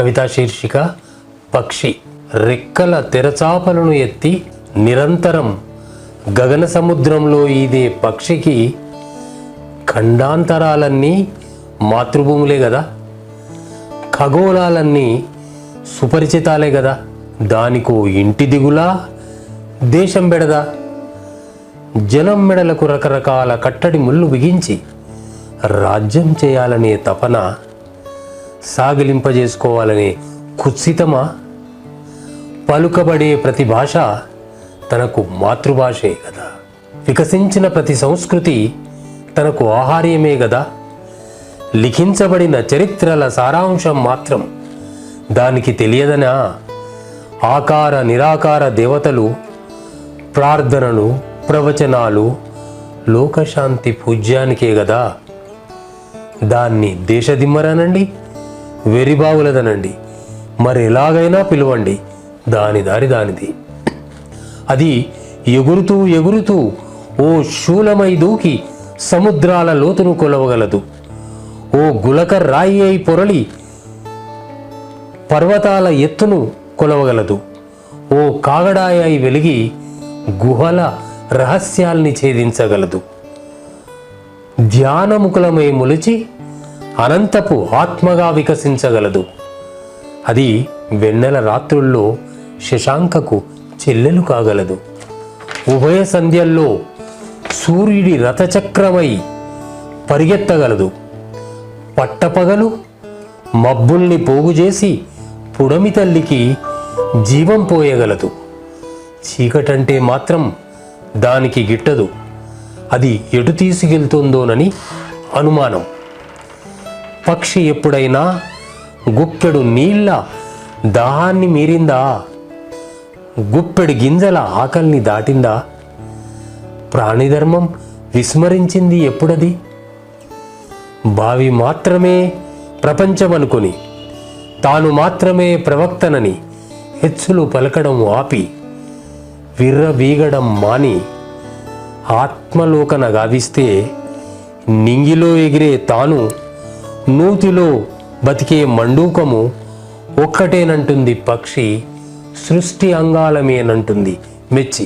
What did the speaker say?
కవితా శీర్షిక పక్షి. రెక్కల తెరచాపలను ఎత్తి నిరంతరం గగన సముద్రంలో ఈదే పక్షికి ఖండాంతరాలన్నీ మాతృభూములే కదా, ఖగోళాలన్నీ సుపరిచితాలే కదా. దానికో ఇంటి దిగులా దేశం బెడదా. జనం మెడలకు రకరకాల కట్టడి ముళ్ళు బిగించి రాజ్యం చేయాలనే తపన, సాగిలింపజేసుకోవాలనే కుత్సితమా. పలుకబడే ప్రతి భాష తనకు మాతృభాషే కదా. వికసించిన ప్రతి సంస్కృతి తనకు ఆహార్యమే కదా. లిఖించబడిన చరిత్రల సారాంశం మాత్రం దానికి తెలియదనా. ఆకార నిరాకార దేవతలు, ప్రార్థనలు, ప్రవచనాలు లోకశాంతి పూజ్యానికే కదా. దాన్ని దేశదిమ్మరనండి, వెరిబావులదనండి, మరెలాగైనా పిలువండి, దాని దారి దానిది. అది ఎగురుతూ ఎగురుతూ ఓ శూలమై దూకి సముద్రాల లోతును కొలవగలదు. ఓ గులక రాయి అయి పొరలి పర్వతాల ఎత్తును కొలవగలదు. ఓ కాగడాయ అయి వెలిగి గుహల రహస్యాల్ని ఛేదించగలదు. ధ్యానముకులమై మొలిచి అనంతపు ఆత్మగా వికసించగలదు. అది వెన్నెల రాత్రుల్లో శశాంకకు చెల్లెలు కాగలదు. ఉభయ సంధ్యల్లో సూర్యుడి రథచక్రమై పరిగెత్తగలదు. పట్టపగలు మబ్బుల్ని పోగుచేసి పుడమి తల్లికి జీవం పోయగలదు. చీకటంటే మాత్రం దానికి గిట్టదు. అది ఎటు తీసుకెళ్తుందోనని అనుమానం. పక్షి ఎప్పుడైనా గుప్పెడు నీళ్ళ దాహాన్ని మీరిందా? గుప్పెడు గింజల ఆకలిని దాటిందా? ప్రాణిధర్మం విస్మరించింది ఎప్పుడది? బావి మాత్రమే ప్రపంచమనుకొని తాను మాత్రమే ప్రవక్తనని హెచ్చులు పలకడం ఆపి విర్రవీగడం మాని ఆత్మలోకన గావిస్తే నింగిలో ఎగిరే తాను, నూతిలో బతికే మండూకము ఒక్కటేనంటుంది పక్షి, సృష్టి అంగాలమేనంటుంది మెచ్చి.